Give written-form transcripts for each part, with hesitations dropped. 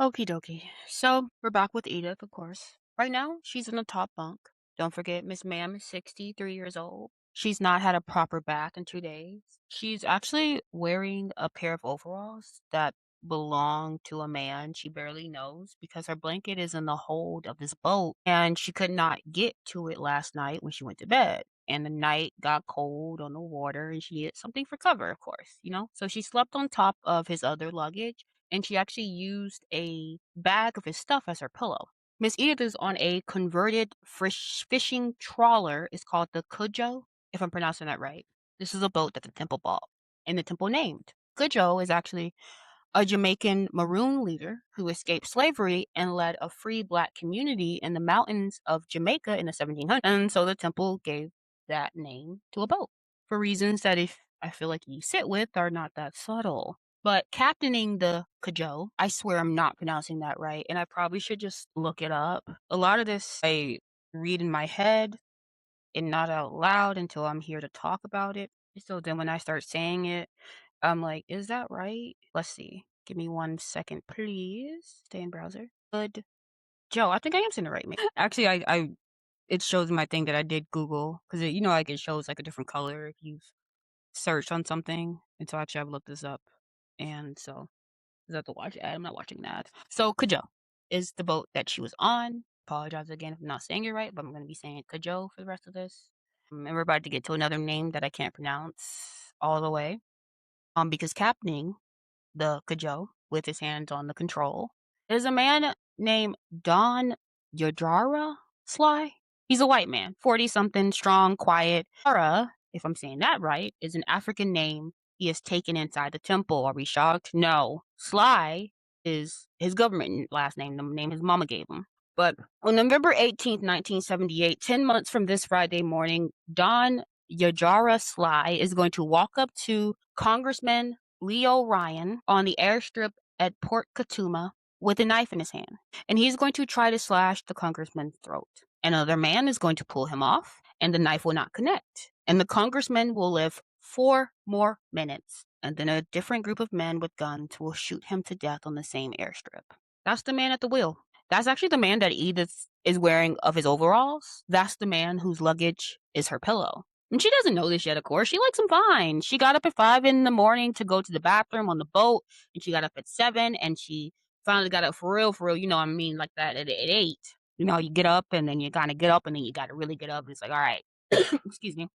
Okie dokie. So we're back with Edith, of course. Right now, she's in the top bunk. Don't forget, Miss Ma'am is 63 years old. She's not had a proper bath in 2 days. She's actually wearing a pair of overalls that belong to a man she barely knows because her blanket is in the hold of this boat and she could not get to it last night when she went to bed. And the night got cold on the water and she needed something for cover, of course. So she slept on top of his other luggage and she actually used a bag of his stuff as her pillow. Miss Edith is on a converted fishing trawler. It's called the Cujo, if I'm pronouncing that right. This is a boat that the temple bought, and the temple named. Cujo is actually a Jamaican maroon leader who escaped slavery and led a free black community in the mountains of Jamaica in the 1700s. And so the temple gave that name to a boat for reasons that if I feel like you sit with are not that subtle. But captaining the Kajo, I swear I'm not pronouncing that right, and I probably should just look it up. A lot of this I read in my head and not out loud until I'm here to talk about it. So then when I start saying it, I'm like, "Is that right?" Let's see. Give me 1 second, please. Stay in browser. Good. Joe, I think I am saying it right. Actually, I it shows my thing that I did Google because like it shows like a different color if you've searched on something. And so actually, I've looked this up, and so I have to watch ad. I'm not watching that. So Kajo is the boat that she was on. Apologize again if I'm not saying it right, but I'm going to be saying Kajo for the rest of this. And we're about to get to another name that I can't pronounce all the way. Because captaining the Kajo with his hands on the control is a man named Don Yajara Sly. He's a white man, 40 something, strong, quiet. Yara, if I'm saying that right, is an African name he has taken inside the temple. Are we shocked? No. Sly is his government last name, the name his mama gave him. But on November 18th, 1978, 10 months from this Friday morning, Don Yajara Sly is going to walk up to Congressman Leo Ryan on the airstrip at Port Katuma with a knife in his hand, and he's going to try to slash the congressman's throat. Another man is going to pull him off, and the knife will not connect. And the congressman will live 4 more minutes, and then a different group of men with guns will shoot him to death on the same airstrip. That's the man at the wheel. That's actually the man that Edith is wearing of his overalls. That's the man whose luggage is her pillow. And she doesn't know this yet, of course. She likes him fine. She got up at 5 in the morning to go to the bathroom on the boat, and she got up at 7, and she finally got up for real, you know what I mean, like that at 8. You get up, and then you kind of get up, and then you got to really get up. It's like, all right, excuse me.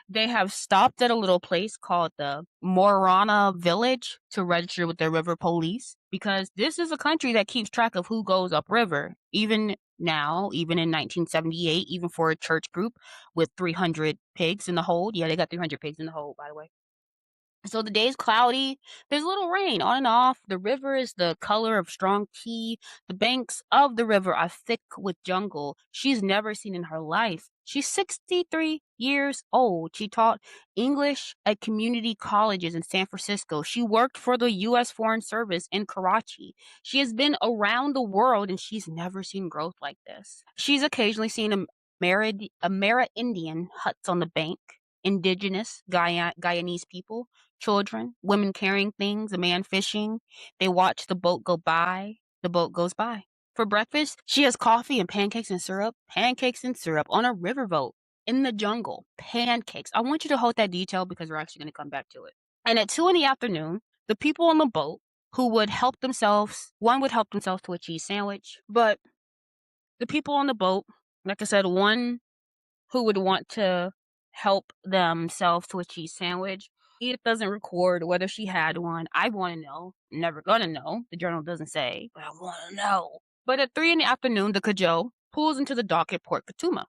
They have stopped at a little place called the Morana Village to register with the river police because this is a country that keeps track of who goes upriver. Even now, even in 1978, even for a church group with 300 pigs in the hold. Yeah, they got 300 pigs in the hold, by the way. So the day's cloudy. There's a little rain on and off. The river is the color of strong tea. The banks of the river are thick with jungle she's never seen in her life. She's 63 years old. She taught English at community colleges in San Francisco. She worked for the U.S. Foreign Service in Karachi. She has been around the world and she's never seen growth like this. She's occasionally seen Amerindian huts on the bank, indigenous Guyanese people, children, women carrying things, a man fishing. They watch the boat go by. The boat goes by. For breakfast, she has coffee and pancakes and syrup. Pancakes and syrup on a riverboat in the jungle. Pancakes. I want you to hold that detail because we're actually going to come back to it. And at 2 in the afternoon, the people on the boat who would help themselves, one would help themselves to a cheese sandwich, but the people on the boat, like I said, one who would want to help themselves to a cheese sandwich. Edith doesn't record whether she had one. I want to know. Never gonna know. The journal doesn't say, but I want to know. But at 3 in the afternoon, the Kajo pulls into the dock at Port Katuma.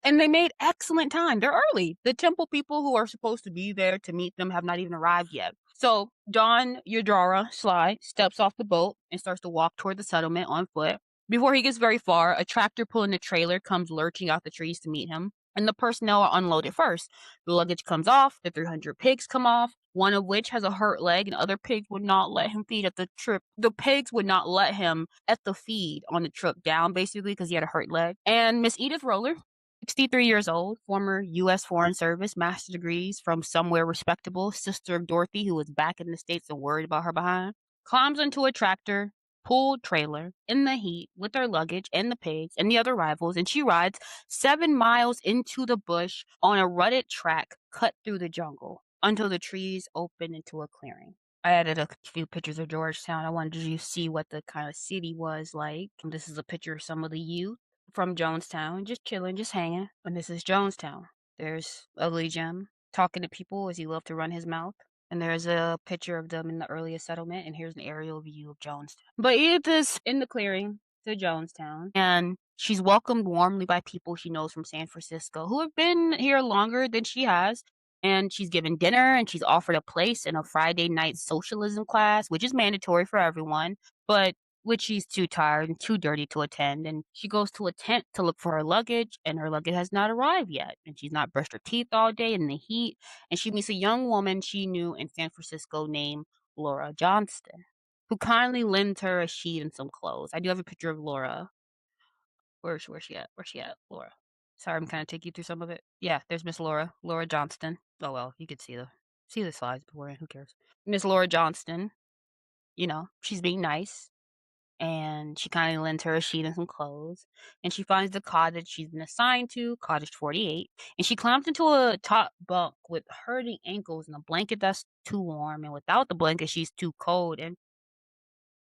And they made excellent time. They're early. The temple people who are supposed to be there to meet them have not even arrived yet. So Don Yadara Sly steps off the boat and starts to walk toward the settlement on foot. Before he gets very far, a tractor pulling a trailer comes lurching out the trees to meet him, and the personnel are unloaded first. The luggage comes off, the 300 pigs come off, one of which has a hurt leg, and other pigs would not let him feed at the trip. The pigs would not let him at the feed on the trip down, basically, because he had a hurt leg. And Miss Edith Roller, 63 years old, former U.S. Foreign Service, master's degrees from somewhere respectable, sister of Dorothy, who was back in the States and worried about her behind, climbs into a tractor pulled trailer in the heat with her luggage and the pigs and the other rivals, and she rides 7 miles into the bush on a rutted track cut through the jungle until the trees open into a clearing. I added a few pictures of Georgetown. I wanted you to see what the kind of city was like. This is a picture of some of the youth from Jonestown, just chilling, just hanging. And this is Jonestown. There's Ugly Jim talking to people as he loved to run his mouth. And there's a picture of them in the earliest settlement, and here's an aerial view of Jonestown. But Edith is in the clearing to Jonestown, and she's welcomed warmly by people she knows from San Francisco who have been here longer than she has. And she's given dinner, and she's offered a place in a Friday night socialism class, which is mandatory for everyone, but which she's too tired and too dirty to attend. And she goes to a tent to look for her luggage, and her luggage has not arrived yet. And she's not brushed her teeth all day in the heat. And she meets a young woman she knew in San Francisco named Laura Johnston, who kindly lends her a sheet and some clothes. I do have a picture of Laura. Where's she at? Where's she at? Laura. Sorry, I'm kind of taking you through some of it. Yeah, there's Miss Laura Johnston. Oh well, you could see the slides beforehand. Who cares? Miss Laura Johnston. She's being nice, and she kindly lends her a sheet and some clothes. And she finds the cottage she's been assigned to, Cottage 48, and she climbs into a top bunk with hurting ankles and a blanket that's too warm, and without the blanket, she's too cold, and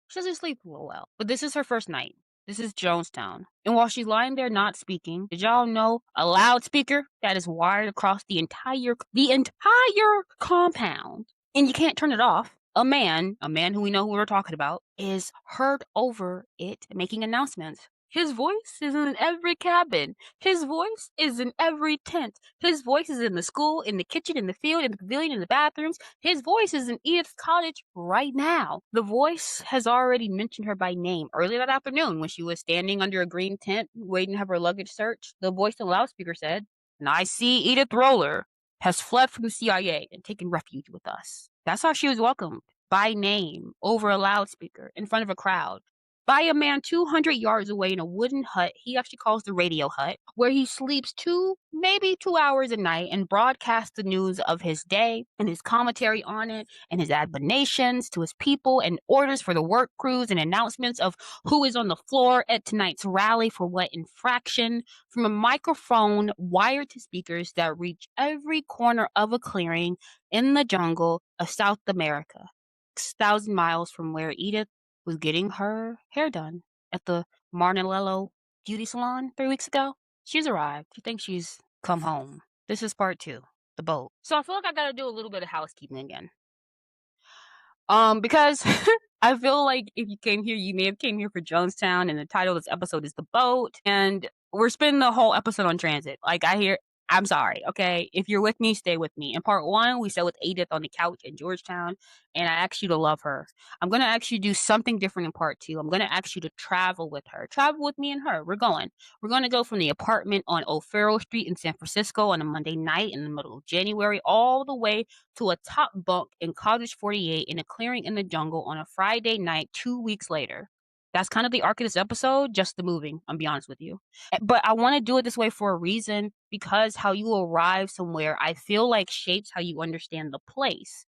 she doesn't sleep real well. But this is her first night. This is Jonestown. And while she's lying there not speaking, did y'all know a loudspeaker that is wired across the entire compound, and you can't turn it off? A man who we know who we're talking about, is heard over it making announcements. His voice is in every cabin. His voice is in every tent. His voice is in the school, in the kitchen, in the field, in the pavilion, in the bathrooms. His voice is in Edith's cottage right now. The voice has already mentioned her by name early that afternoon when she was standing under a green tent waiting to have her luggage searched. The voice in the loudspeaker said, "And I see Edith Roller has fled from the CIA and taken refuge with us." That's how she was welcomed, by name, over a loudspeaker, in front of a crowd, by a man 200 yards away in a wooden hut he actually calls the radio hut, where he sleeps maybe 2 hours a night and broadcasts the news of his day and his commentary on it and his admonitions to his people and orders for the work crews and announcements of who is on the floor at tonight's rally for what infraction, from a microphone wired to speakers that reach every corner of a clearing in the jungle of South America, 6,000 miles from where Edith was getting her hair done at the Marnello beauty salon 3 weeks ago. She's arrived. She thinks she's come home. This is part 2, the boat. So I feel like I gotta do a little bit of housekeeping again. Because I feel like if you came here, you may have came here for Jonestown, and the title of this episode is The Boat, and we're spending the whole episode on transit. I'm sorry, okay? If you're with me, stay with me. In part 1, we sat with Edith on the couch in Georgetown, and I asked you to love her. I'm going to ask you to do something different in part 2. I'm going to ask you to travel with her. Travel with me and her. We're going to go from the apartment on O'Farrell Street in San Francisco on a Monday night in the middle of January all the way to a top bunk in Cottage 48 in a clearing in the jungle on a Friday night 2 weeks later. That's kind of the arc of this episode, just the moving, I'll be honest with you. But I want to do it this way for a reason, because how you arrive somewhere, I feel like shapes how you understand the place,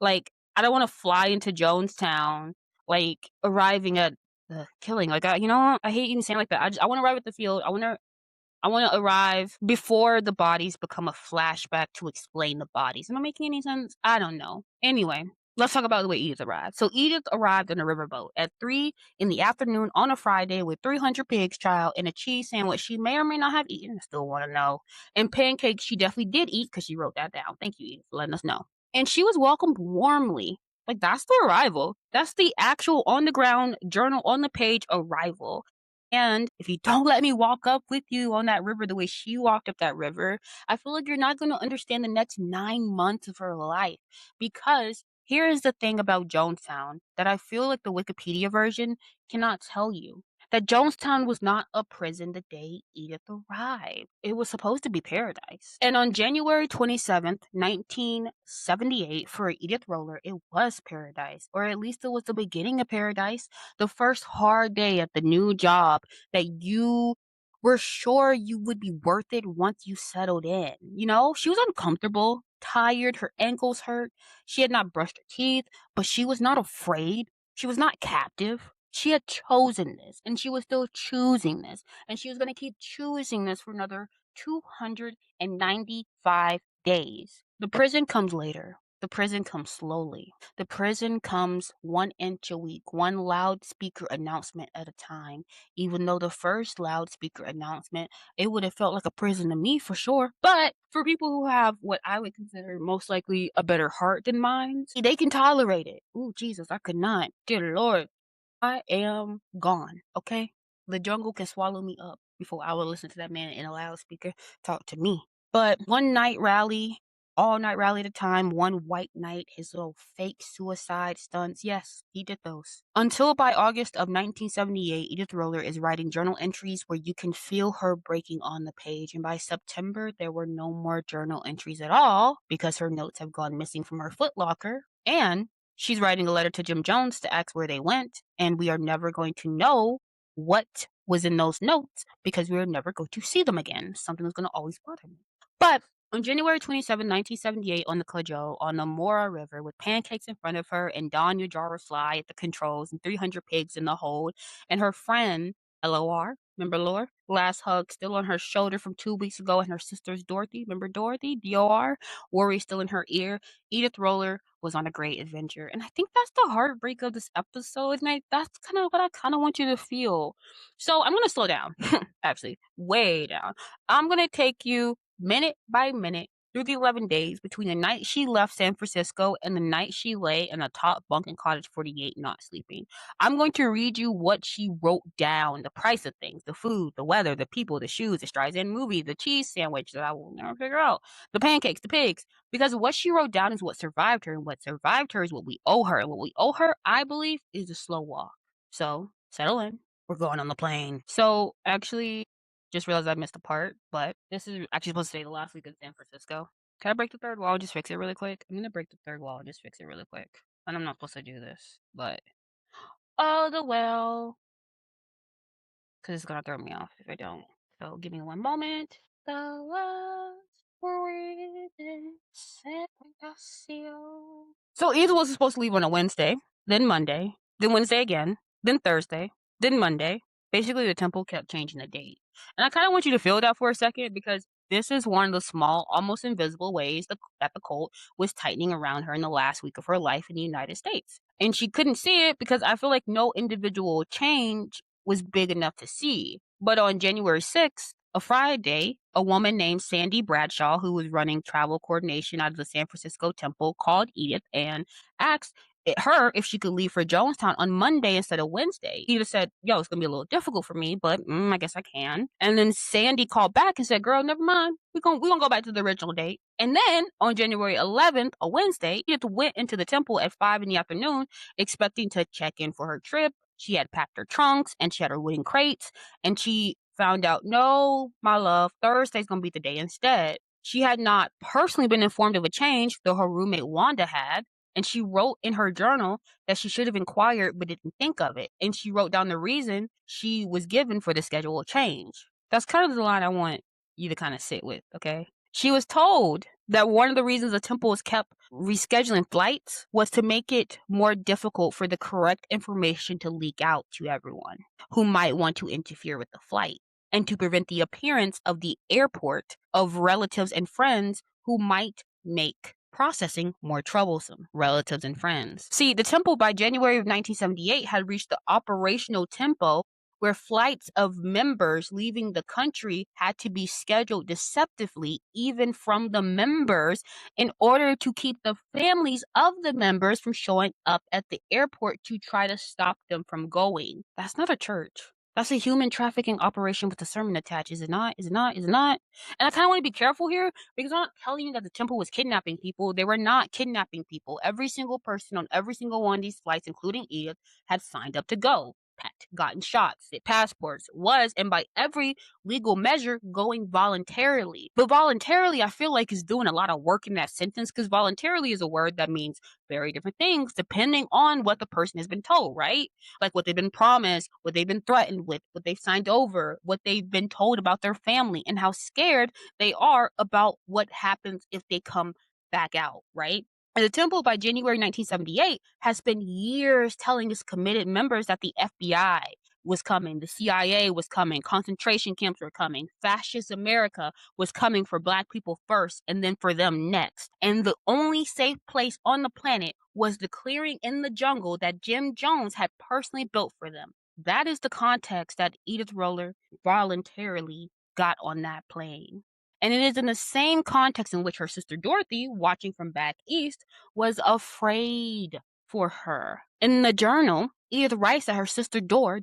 Like, I don't want to fly into Jonestown, like, arriving at the killing. Like, I hate even saying like that. I want to arrive at the field. I want to arrive before the bodies become a flashback to explain the bodies. Am I making any sense? I don't know. Anyway, let's talk about the way Edith arrived. So Edith arrived on a riverboat at 3 in the afternoon on a Friday with 300 pigs, child, and a cheese sandwich she may or may not have eaten. I still want to know. And pancakes she definitely did eat, because she wrote that down. Thank you, Edith, for letting us know. And she was welcomed warmly. Like, that's the arrival. That's the actual on-the-ground, journal on the page arrival. And if you don't let me walk up with you on that river the way she walked up that river, I feel like you're not going to understand the next 9 months of her life. Because here is the thing about Jonestown that I feel like the Wikipedia version cannot tell you. That Jonestown was not a prison the day Edith arrived. It was supposed to be paradise. And on January 27th, 1978, for Edith Roller, it was paradise. Or at least it was the beginning of paradise. The first hard day at the new job that you were sure you would be worth it once you settled in. She was uncomfortable, tired, her ankles hurt. She had not brushed her teeth, but she was not afraid. She was not captive. She had chosen this, and she was still choosing this, and she was going to keep choosing this for another 295 days. The prison comes later. The prison comes slowly. The prison comes 1 inch a week, one loudspeaker announcement at a time. Even though the first loudspeaker announcement, it would have felt like a prison to me for sure. But for people who have what I would consider most likely a better heart than mine, they can tolerate it. Ooh, Jesus, I could not. Dear Lord, I am gone, okay? The jungle can swallow me up before I will listen to that man in a loudspeaker talk to me. But one night rally, all night rally at a time, one white night, his little fake suicide stunts. Yes, he did those. Until by August of 1978, Edith Roller is writing journal entries where you can feel her breaking on the page. And by September, there were no more journal entries at all because her notes have gone missing from her footlocker. And she's writing a letter to Jim Jones to ask where they went, and we are never going to know what was in those notes because we are never going to see them again. Something is going to always bother me. But on January 27, 1978, on the Cudjoe, on the Mora River, with pancakes in front of her and Danya Jar Fly at the controls and 300 pigs in the hold, and her friend, LOR, remember Lore? Last hug still on her shoulder from 2 weeks ago, and her sister's Dorothy, remember Dorothy? DOR? Worry still in her ear. Edith Roller was on a great adventure. And I think that's the heartbreak of this episode. And that's kind of what I kind of want you to feel. So I'm going to slow down, actually, way down. I'm going to take you minute by minute through the 11 days between the night she left San Francisco and the night she lay in a top bunk in Cottage 48 not sleeping. I'm going to read you what she wrote down, the price of things, the food, the weather, the people, the shoes, the Streisand movie, the cheese sandwich that I will never figure out, the pancakes, the pigs, because what she wrote down is what survived her, and what survived her is what we owe her. And what we owe her, I believe, is a slow walk. So settle in. We're going on the plane. So actually, just realized I missed a part, but this is actually supposed to say the last week in San Francisco. Can I break the third wall and just fix it really quick? I'm gonna break the third wall and just fix it really quick. And I'm not supposed to do this, but oh the well, because it's gonna throw me off if I don't. So give me one moment. The last so Edith was supposed to leave on a Wednesday, then Monday, then Wednesday again, then Thursday, then Monday. Basically, the temple kept changing the date. And I kind of want you to feel that for a second because this is one of the small, almost invisible ways that the cult was tightening around her in the last week of her life in the United States. And she couldn't see it because I feel like no individual change was big enough to see. But on January 6th, a Friday, a woman named Sandy Bradshaw, who was running travel coordination out of the San Francisco temple, called Edith and asked her if she could leave for Jonestown on Monday instead of Wednesday. Edith said, yo, it's going to be a little difficult for me, but I guess I can. And then Sandy called back and said, girl, never mind. We're going to go back to the original date. And then on January 11th, a Wednesday, Edith went into the temple at 5 in the afternoon, expecting to check in for her trip. She had packed her trunks and she had her wooden crates, and she found out, no, my love, Thursday's going to be the day instead. She had not personally been informed of a change, though her roommate Wanda had, and she wrote in her journal that she should have inquired but didn't think of it. And she wrote down the reason she was given for the schedule change. That's kind of the line I want you to kind of sit with, okay? She was told that one of the reasons the temple was kept rescheduling flights was to make it more difficult for the correct information to leak out to everyone who might want to interfere with the flight, and to prevent the appearance of the airport of relatives and friends who might make processing more troublesome. Relatives and friends. See, the temple by January of 1978 had reached the operational tempo where flights of members leaving the country had to be scheduled deceptively, even from the members, in order to keep the families of the members from showing up at the airport to try to stop them from going. That's not a church. That's a human trafficking operation with a sermon attached. Is it not? Is it not? Is it not? And I kind of want to be careful here because I'm not telling you that the temple was kidnapping people. They were not kidnapping people. Every single person on every single one of these flights, including Edith, had signed up to go. Gotten shots, passports, was, and by every legal measure, going voluntarily. But voluntarily, I feel like is doing a lot of work in that sentence, because voluntarily is a word that means very different things depending on what the person has been told, right? Like what they've been promised, what they've been threatened with, what they've signed over, what they've been told about their family, and how scared they are about what happens if they come back out, right? And the temple by January 1978 has spent years telling its committed members that the FBI was coming, the CIA was coming, concentration camps were coming, fascist America was coming for Black people first and then for them next. And the only safe place on the planet was the clearing in the jungle that Jim Jones had personally built for them. That is the context that Edith Roller voluntarily got on that plane. And it is in the same context in which her sister Dorothy, watching from back east, was afraid for her. In the journal, Edith writes that her sister Dor,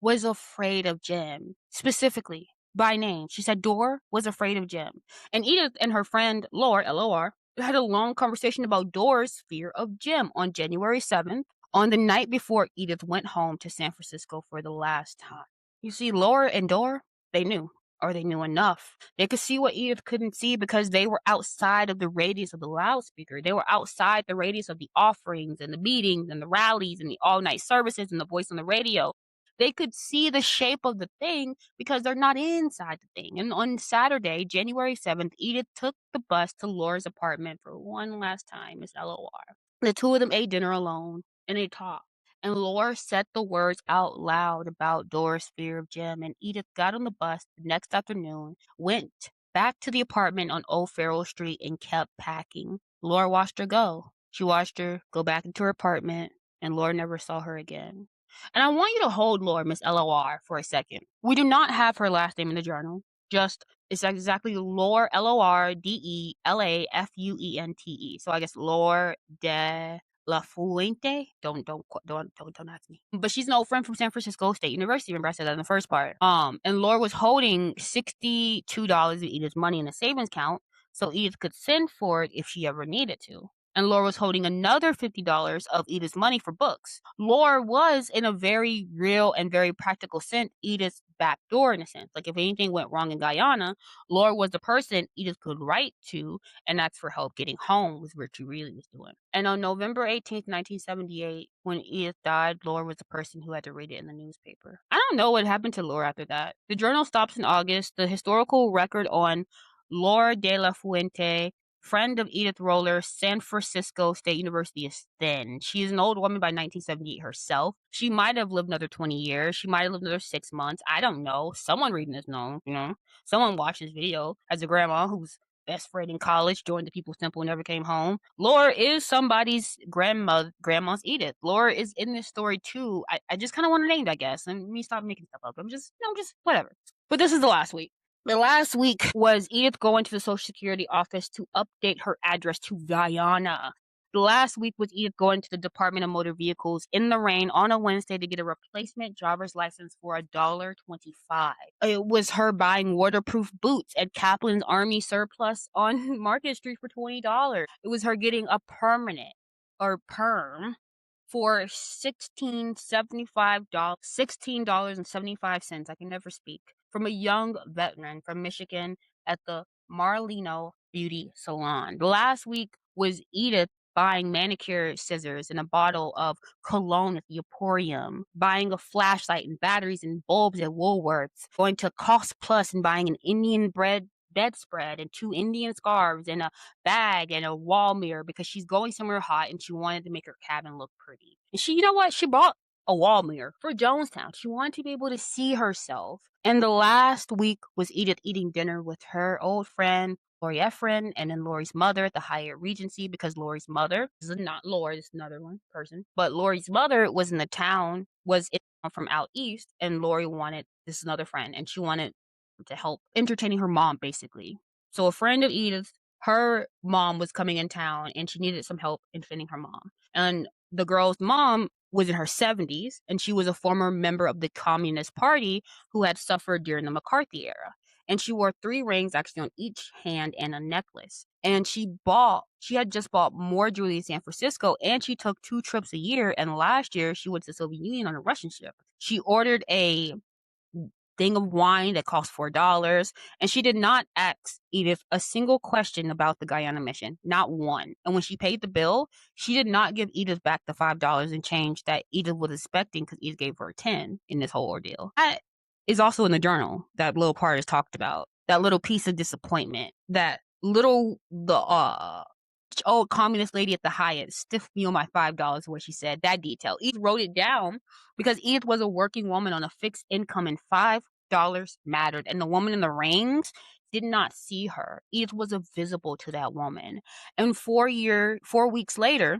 was afraid of Jim, specifically by name. She said Dor was afraid of Jim. And Edith and her friend Lor, Lor, had a long conversation about Dor's fear of Jim on January 7th, on the night before Edith went home to San Francisco for the last time. You see, Laura and Dor, they knew, or they knew enough. They could see what Edith couldn't see because they were outside of the radius of the loudspeaker. They were outside the radius of the offerings and the meetings and the rallies and the all-night services and the voice on the radio. They could see the shape of the thing because they're not inside the thing. And on Saturday, January 7th, Edith took the bus to Laura's apartment for one last time, Miss LOR. The two of them ate dinner alone and they talked. And Laura said the words out loud about Dora's fear of Jim, and Edith got on the bus the next afternoon, went back to the apartment on Old Farrell Street, and kept packing. Laura watched her go. She watched her go back into her apartment, and Laura never saw her again. And I want you to hold Laura, Miss LOR, for a second. We do not have her last name in the journal. Just, it's exactly Lore, LORDELAFUENTE. So I guess Lore de La Fuente. Don't ask me. But she's an old friend from San Francisco State University. Remember I said that in the first part. And Laura was holding $62 of Edith's money in a savings account, so Edith could send for it if she ever needed to. And Laura was holding another $50 of Edith's money for books. Laura was, in a very real and very practical sense, Edith's back door in a sense. Like if anything went wrong in Guyana, Laura was the person Edith could write to and ask for help getting home, was what she really was doing. And on November 18th, 1978, when Edith died, Laura was the person who had to read it in the newspaper. I don't know what happened to Laura after that. The journal stops in August. The historical record on Laura de la Fuente, friend of Edith Roller, San Francisco State University, is thin. She is an old woman by 1978 herself. She might have lived another 20 years. She might have lived another 6 months. I don't know. Someone reading this knows, Someone watched this video as a grandma who's best friend in college, joined the People's Temple, never came home. Laura is somebody's grandma's Edith. Laura is in this story too. I just kind of want to name it, I guess. And me stop making stuff up. I'm just whatever. But this is the last week. The last week was Edith going to the Social Security office to update her address to Guyana. The last week was Edith going to the Department of Motor Vehicles in the rain on a Wednesday to get a replacement driver's license for $1.25. It was her buying waterproof boots at Kaplan's Army Surplus on Market Street for $20. It was her getting a permanent or perm for $16.75, $16.75. I can never speak. From a young veteran from Michigan at the Marlino Beauty Salon. Last week was Edith buying manicure scissors and a bottle of cologne at the Emporium, buying a flashlight and batteries and bulbs at Woolworths, going to Cost Plus and buying an Indian bread bedspread and 2 Indian scarves and a bag and a wall mirror because she's going somewhere hot and she wanted to make her cabin look pretty. And she, you know what? She bought a wall mirror for Jonestown. She wanted to be able to see herself. And the last week was Edith eating dinner with her old friend, Lori Efren, and then Lori's mother at the Hyatt Regency because Lori's mother, this is not Lori, this is another one person, but Lori's mother was in the town, from out east, and Lori wanted, this is another friend, and she wanted to help entertaining her mom, basically. So a friend of Edith, her mom was coming in town, and she needed some help entertaining her mom. And the girl's mom was in her 70s, and she was a former member of the Communist Party who had suffered during the McCarthy era. And she wore 3 rings actually on each hand and a necklace. And she had just bought more jewelry in San Francisco, and she took 2 trips a year. And last year she went to the Soviet Union on a Russian ship. She ordered a thing of wine that cost $4, and she did not ask Edith a single question about the Guyana mission, not one. And when she paid the bill, she did not give Edith back the $5 in change that Edith was expecting because Edith gave her 10 in this whole ordeal. That is also in the journal. That little part is talked about. That little piece of disappointment. That little old communist lady at the Hyatt stiffed me on my $5 what she said. That detail. Edith wrote it down because Edith was a working woman on a fixed income and $5 mattered. And the woman in the rings did not see her. Edith was invisible to that woman. And 4 weeks later,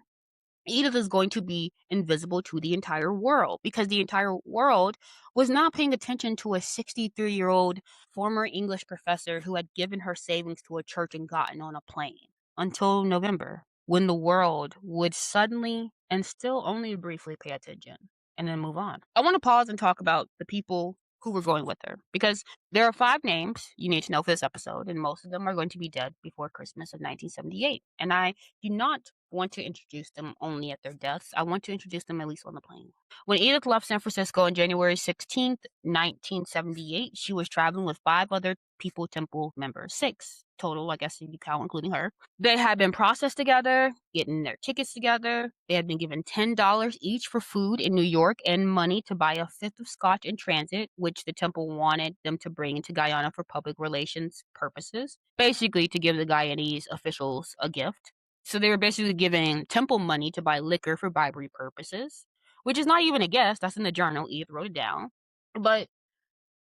Edith is going to be invisible to the entire world because the entire world was not paying attention to a 63-year-old former English professor who had given her savings to a church and gotten on a plane until November, when the world would suddenly and still only briefly pay attention and then move on. I want to pause and talk about the people who were going with her because there are 5 names you need to know for this episode, and most of them are going to be dead before Christmas of 1978. And I do not want to introduce them only at their deaths. I want to introduce them at least on the plane. When Edith left San Francisco on January 16th, 1978, she was traveling with 5 other People Temple members. 6 total, I guess if you count, including her. They had been processed together, getting their tickets together. They had been given $10 each for food in New York and money to buy a 5th of scotch in transit, which the temple wanted them to bring into Guyana for public relations purposes, basically to give the Guyanese officials a gift. So they were basically giving temple money to buy liquor for bribery purposes, which is not even a guess. That's in the journal. Edith wrote it down. But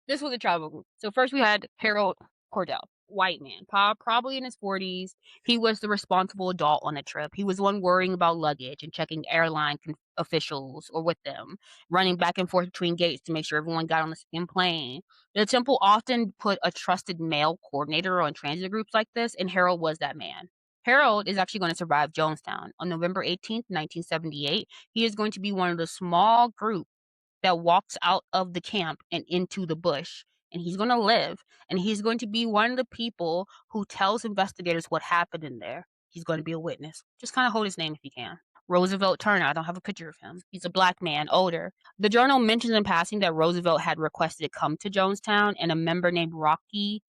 this was a travel group. So first we had Harold Cordell, white man, probably in his 40s. He was the responsible adult on the trip. He was the one worrying about luggage and checking airline officials or with them, running back and forth between gates to make sure everyone got on the same plane. The temple often put a trusted male coordinator on transit groups like this, and Harold was that man. Harold is actually going to survive Jonestown. On November 18th, 1978, he is going to be one of the small group that walks out of the camp and into the bush. And he's going to live. And he's going to be one of the people who tells investigators what happened in there. He's going to be a witness. Just kind of hold his name if you can. Roosevelt Turner. I don't have a picture of him. He's a black man, older. The journal mentions in passing that Roosevelt had requested to come to Jonestown, and a member named Rocky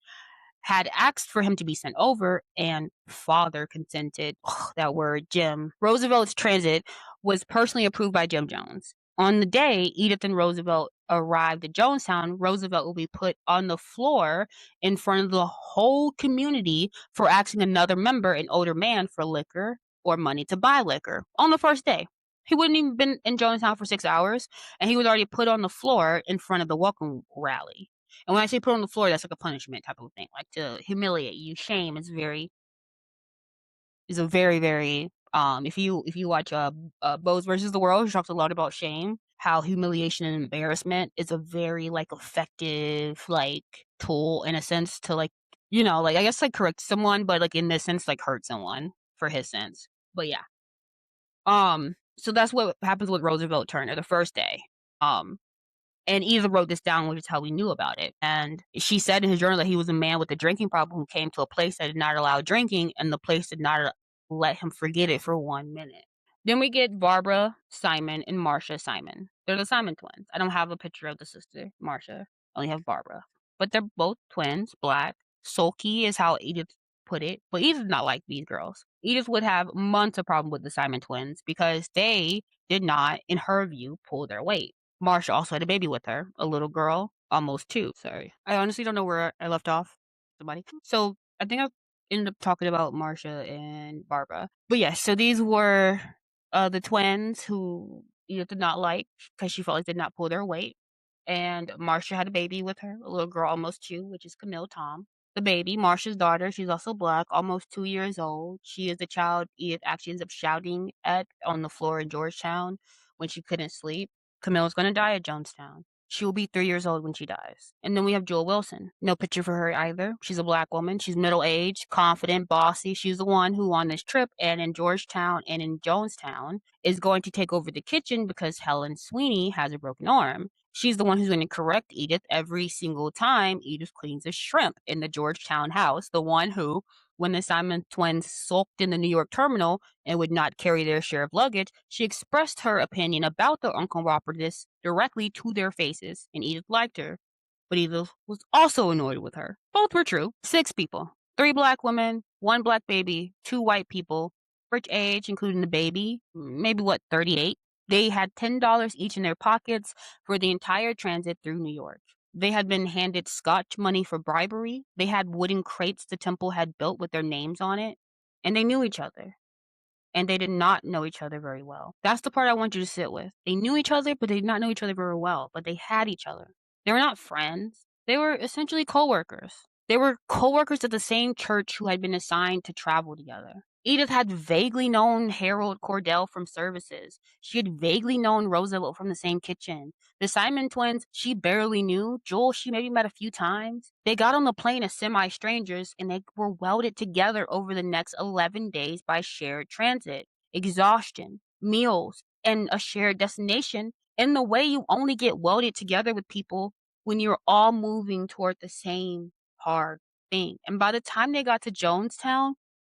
had asked for him to be sent over, and father consented. Ugh, that word, Jim. Roosevelt's transit was personally approved by Jim Jones. On the day Edith and Roosevelt arrived at Jonestown, Roosevelt will be put on the floor in front of the whole community for asking another member, an older man, for liquor or money to buy liquor on the first day. He wouldn't even been in Jonestown for 6 hours, and he was already put on the floor in front of the welcome rally. And when I say put on the floor, that's like a punishment type of thing, like to humiliate you. Shame is a very, very if you watch Bose versus the World, he talks a lot about shame, how humiliation and embarrassment is a very like effective like tool in a sense to like, like I guess like correct someone, but like in this sense like hurt someone for his sense. But yeah. So that's what happens with Roosevelt Turner the first day. And Eva wrote this down, which is how we knew about it. And she said in his journal that he was a man with a drinking problem who came to a place that did not allow drinking, and the place did not let him forget it for 1 minute. Then we get Barbara Simon and Marcia Simon. They're the Simon twins. I don't have a picture of the sister, Marcia. I only have Barbara. But they're both twins, black. Sulky is how Edith put it. But Edith did not like these girls. Edith would have months of problem with the Simon twins because they did not, in her view, pull their weight. Marcia also had a baby with her, a little girl, almost 2. Sorry. I honestly don't know where I left off. Somebody. So I think I ended up talking about Marcia and Barbara. But yes, so these were the twins who Edith did not like because she felt like they did not pull their weight. And Marcia had a baby with her, a little girl, almost 2, which is Camille Tom. The baby, Marcia's daughter, she's also black, almost 2 years old. She is the child Edith actually ends up shouting at on the floor in Georgetown when she couldn't sleep. Camille's going to die at Jonestown. She will be 3 years old when she dies. And then we have Jewel Wilson. No picture for her either. She's a black woman. She's middle-aged, confident, bossy. She's the one who on this trip and in Georgetown and in Jonestown is going to take over the kitchen because Helen Sweeney has a broken arm. She's the one who's going to correct Edith every single time Edith cleans a shrimp in the Georgetown house. The one who, when the Simon twins sulked in the New York terminal and would not carry their share of luggage, she expressed her opinion about the uncooperativeness directly to their faces, and Edith liked her. But Edith was also annoyed with her. Both were true. 6 people. 3 black women, 1 black baby, 2 white people. Average age, including the baby, maybe 38. They had $10 each in their pockets for the entire transit through New York. They had been handed scotch money for bribery. They had wooden crates the temple had built with their names on it. And they knew each other. and they did not know each other very well. That's the part I want you to sit with. They knew each other, but they did not know each other very well, but they had each other. They were not friends. They were essentially coworkers. They were coworkers at the same church who had been assigned to travel together. Edith had vaguely known Harold Cordell from services. She had vaguely known Roosevelt from the same kitchen. The Simon twins, she barely knew. Joel, she maybe met a few times. They got on the plane as semi-strangers, and they were welded together over the next 11 days by shared transit, exhaustion, meals, and a shared destination in the way you only get welded together with people when you're all moving toward the same hard thing. And by the time they got to Jonestown,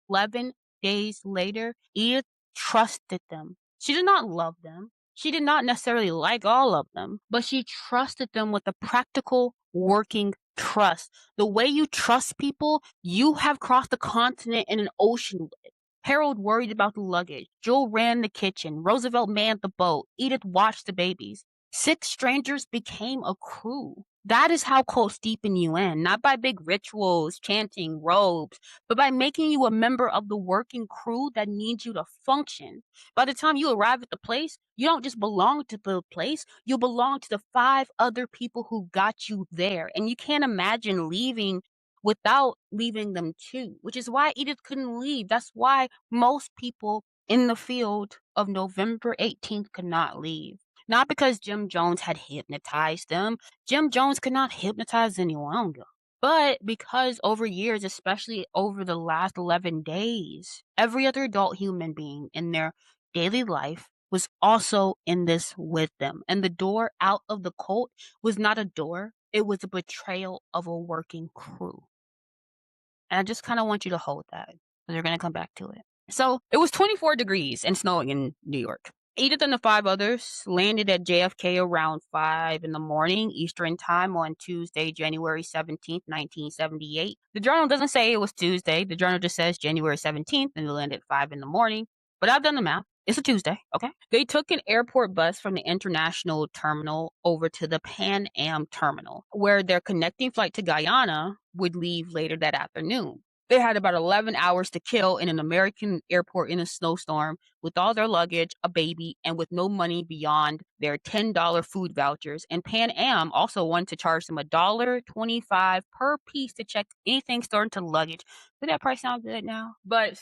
11 days later, Edith trusted them. She did not love them. She did not necessarily like all of them, but she trusted them with a practical, working trust. The way you trust people, you have crossed the continent and an ocean with. Harold worried about the luggage. Joel ran the kitchen. Roosevelt manned the boat. Edith watched the babies. 6 strangers became a crew. That is how cults deepen you in, not by big rituals, chanting, robes, but by making you a member of the working crew that needs you to function. By the time you arrive at the place, you don't just belong to the place, you belong to the 5 other people who got you there. And you can't imagine leaving without leaving them too, which is why Edith couldn't leave. That's why most people in the field of November 18th could not leave. Not because Jim Jones had hypnotized them. Jim Jones could not hypnotize any longer. But because over years, especially over the last 11 days, every other adult human being in their daily life was also in this with them. And the door out of the cult was not a door, it was a betrayal of a working crew. And I just kind of want you to hold that, because we're going to come back to it. So it was 24 degrees and snowing in New York. Edith and the 5 others landed at JFK around 5 in the morning Eastern Time on Tuesday, January 17th, 1978. The journal doesn't say it was Tuesday. The journal just says January 17th, and they landed at 5 in the morning. But I've done the math. It's a Tuesday, okay? They took an airport bus from the international terminal over to the Pan Am terminal, where their connecting flight to Guyana would leave later that afternoon. They had about 11 hours to kill in an American airport in a snowstorm with all their luggage, a baby, and with no money beyond their $10 food vouchers. And Pan Am also wanted to charge them $1.25 per piece to check anything stored into luggage. Does that price sound good now? But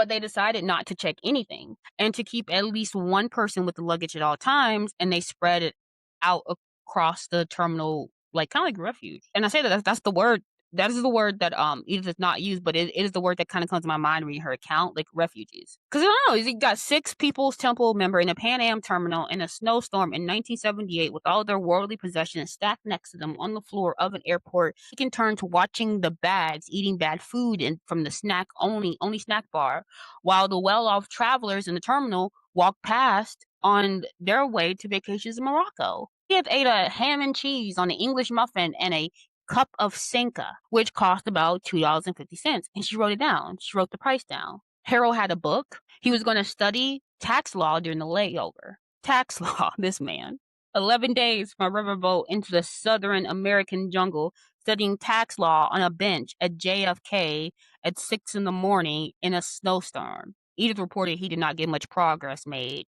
they decided not to check anything and to keep at least one person with the luggage at all times, and they spread it out across the terminal, like kind of like refuge. And I say that's the word. That is the word that Edith does not use, but it is the word that kind of comes to my mind reading her account, like refugees. Because I don't know, you got 6 People's Temple member in a Pan Am terminal in a snowstorm in 1978 with all their worldly possessions stacked next to them on the floor of an airport. He can turn to watching the bags, eating bad food and from the only snack bar, while the well-off travelers in the terminal walk past on their way to vacations in Morocco. He had ate a ham and cheese on an English muffin and a cup of Senka, which cost about $2.50. And she wrote it down. She wrote the price down. Harold had a book. He was going to study tax law during the layover. Tax law, this man. 11 days from a riverboat into the southern American jungle, studying tax law on a bench at JFK at 6 in the morning in a snowstorm. Edith reported he did not get much progress made.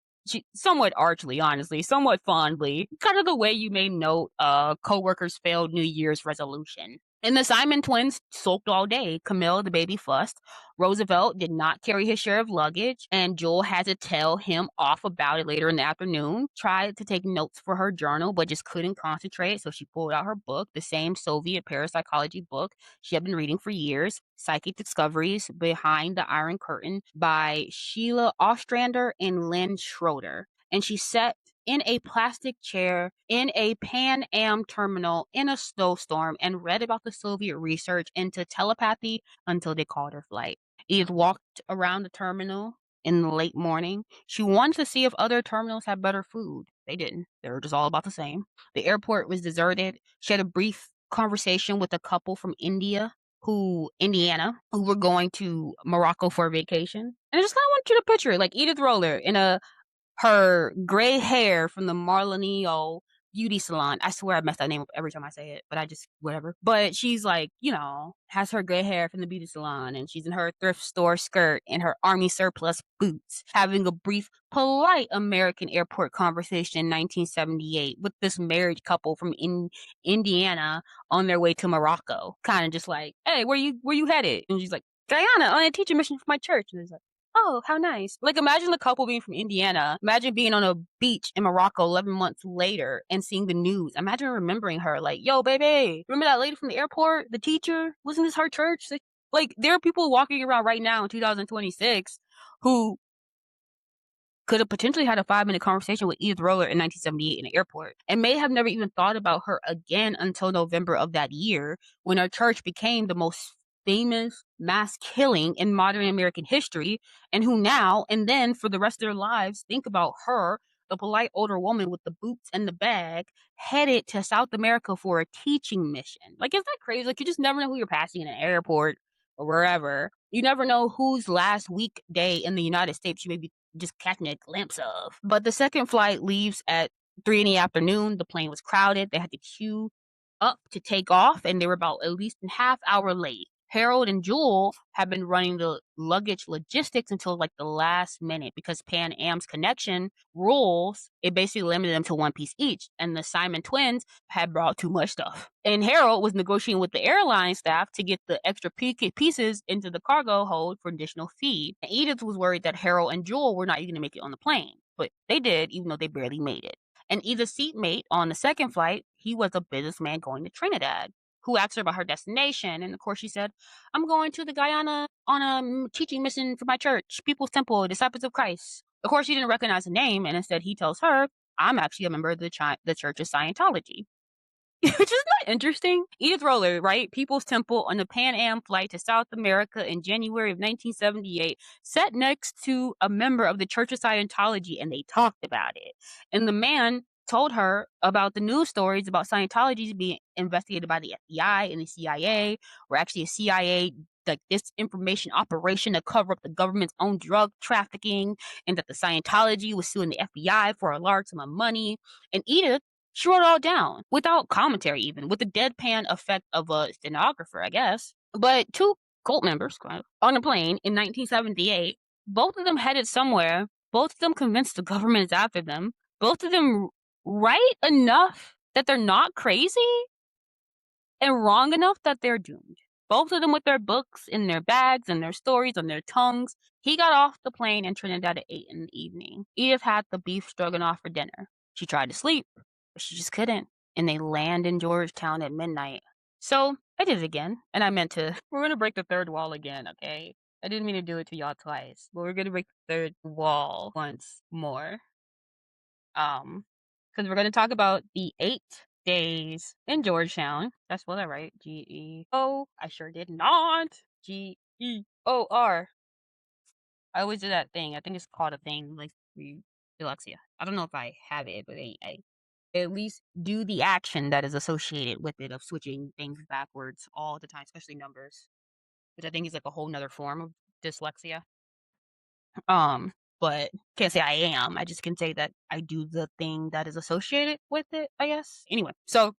Somewhat archly, honestly, somewhat fondly, kind of the way you may note co-workers' failed New Year's resolution. And the Simon twins sulked all day. Camille, the baby, fussed. Roosevelt did not carry his share of luggage, and Joel had to tell him off about it later in the afternoon. Tried to take notes for her journal, but just couldn't concentrate, so she pulled out her book, the same Soviet parapsychology book she had been reading for years, Psychic Discoveries Behind the Iron Curtain by Sheila Ostrander and Lynn Schroeder. And she sat in a plastic chair in a Pan Am terminal in a snowstorm and read about the Soviet research into telepathy until they called her flight. Edith walked around the terminal in the late morning. She wanted to see if other terminals had better food. They didn't. They were just all about the same. The airport was deserted. She had a brief conversation with a couple from Indiana, who were going to Morocco for a vacation. And I just kind of want you to picture it, like Edith Roller in her gray hair from the Marleneau beauty salon. I swear I mess that name up every time I say it, but I just whatever. But she's like, has her good hair from the beauty salon, and she's in her thrift store skirt and her army surplus boots, having a brief, polite American airport conversation in 1978 with this married couple from Indiana on their way to Morocco. Kind of just like, hey, where you headed? And she's like, Guyana on a teaching mission for my church. And he's like, oh, how nice. Like, imagine the couple being from Indiana. Imagine being on a beach in Morocco 11 months later and seeing the news. Imagine remembering her, like, yo, baby, remember that lady from the airport, the teacher? Wasn't this her church? Like, there are people walking around right now in 2026 who could have potentially had a 5-minute conversation with Edith Roller in 1978 in an airport and may have never even thought about her again until November of that year, when her church became the most famous mass killing in modern American history, and who now and then for the rest of their lives think about her, the polite older woman with the boots and the bag, headed to South America for a teaching mission. Like, is that crazy? Like, you just never know who you're passing in an airport or wherever. You never know whose last weekday in the United States you may be just catching a glimpse of. But the second flight leaves at 3 in the afternoon. The plane was crowded. They had to queue up to take off, and they were about at least a half hour late. Harold and Jewel had been running the luggage logistics until like the last minute because Pan Am's connection rules, it basically limited them to one piece each. And the Simon twins had brought too much stuff. And Harold was negotiating with the airline staff to get the extra pieces into the cargo hold for additional feed. And Edith was worried that Harold and Jewel were not even going to make it on the plane, but they did, even though they barely made it. And Edith's seatmate on the second flight, he was a businessman going to Trinidad, who asked her about her destination. And of course, she said, I'm going to the Guyana on a teaching mission for my church, People's Temple, Disciples of Christ. Of course, she didn't recognize the name, and instead he tells her, I'm actually a member of the Church of Scientology. Which is not interesting. Edith Roller, right? People's Temple on the Pan Am flight to South America in January of 1978, sat next to a member of the Church of Scientology, and they talked about it. And the man told her about the news stories about Scientology being investigated by the FBI and the CIA, or actually a CIA like disinformation operation to cover up the government's own drug trafficking, and that the Scientology was suing the FBI for a large sum of money. And Edith, she wrote it all down without commentary, even with the deadpan effect of a stenographer, I guess. But two cult members on a plane in 1978, both of them headed somewhere. Both of them convinced the government is after them. Both of them right enough that they're not crazy and wrong enough that they're doomed. Both of them with their books in their bags and their stories on their tongues. He got off the plane in Trinidad at 8 in the evening. Edith had the beef stroganoff for dinner. She tried to sleep, but she just couldn't. And they land in Georgetown at midnight. So I did it again. And I meant to. We're going to break the third wall again, okay? I didn't mean to do it to y'all twice, but we're going to break the third wall once more. Because we're going to talk about the 8 days in Georgetown. That's what I write. G-E-O. I sure did not. G-E-O-R. I always do that thing. I think it's called a thing, like dyslexia. I don't know if I have it, but I at least do the action that is associated with it of switching things backwards all the time, especially numbers, which I think is like a whole nother form of dyslexia. But can't say I am. I just can say that I do the thing that is associated with it, I guess. Anyway, so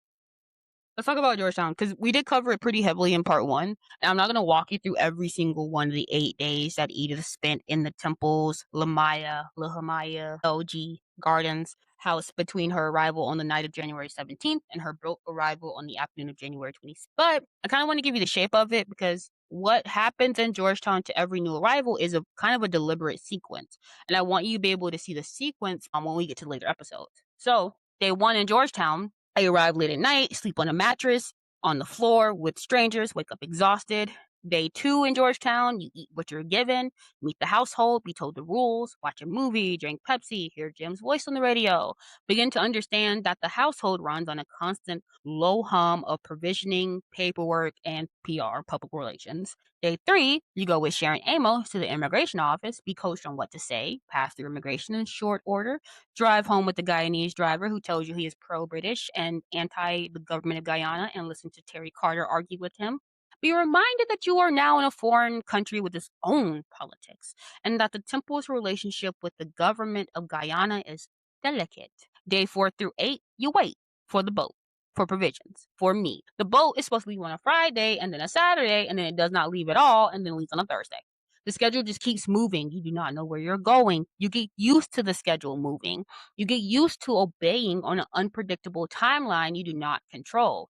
let's talk about Georgetown, because we did cover it pretty heavily in part 1. And I'm not going to walk you through every single one of the 8 days that Edith spent in the temple's Lahamaya LG Gardens house between her arrival on the night of January 17th and her boat arrival on the afternoon of January 26th. But I kind of want to give you the shape of it, because what happens in Georgetown to every new arrival is a kind of a deliberate sequence. And I want you to be able to see the sequence when we get to later episodes. So day 1 in Georgetown, I arrive late at night, sleep on a mattress, on the floor with strangers, wake up exhausted. Day 2 in Georgetown, you eat what you're given, meet the household, be told the rules, watch a movie, drink Pepsi, hear Jim's voice on the radio, begin to understand that the household runs on a constant low hum of provisioning, paperwork, and PR, public relations. Day 3, you go with Sharon Amos to the immigration office, be coached on what to say, pass through immigration in short order, drive home with the Guyanese driver who tells you he is pro-British and anti the government of Guyana, and listen to Terry Carter argue with him. Be reminded that you are now in a foreign country with its own politics, and that the temple's relationship with the government of Guyana is delicate. Day 4 through 8, you wait. for the boat, for provisions, for meat. The boat is supposed to leave on a Friday and then a Saturday, and then it does not leave at all, and then leaves on a Thursday. The schedule just keeps moving. You do not know where you're going. You get used to the schedule moving. You get used to obeying on an unpredictable timeline you do not control.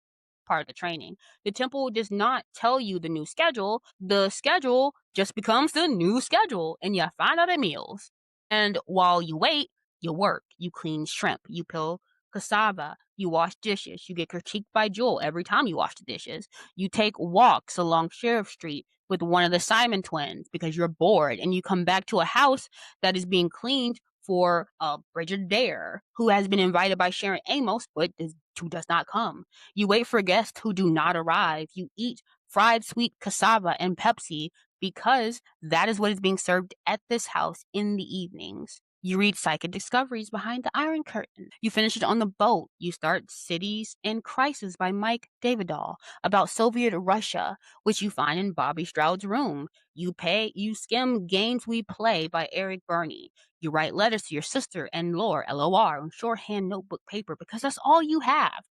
Part of the training. The temple does not tell you the new schedule. The schedule just becomes the new schedule, and you find out at meals. And while you wait, you work. You clean shrimp. You peel cassava. You wash dishes. You get critiqued by Joel every time you wash the dishes. You take walks along Sheriff Street with one of the Simon twins because you're bored, and you come back to a house that is being cleaned for a Brigadier who has been invited by Sharon Amos, but who does not come. You wait for guests who do not arrive. You eat fried sweet cassava and Pepsi because that is what is being served at this house in the evenings. You read Psychic Discoveries Behind the Iron Curtain. You finish it on the boat. You start Cities in Crisis by Mike Davidoff about Soviet Russia, which you find in Bobby Stroud's room. You skim Games We Play by Eric Burney. You write letters to your sister and Lore, LOR, on shorthand notebook paper because that's all you have.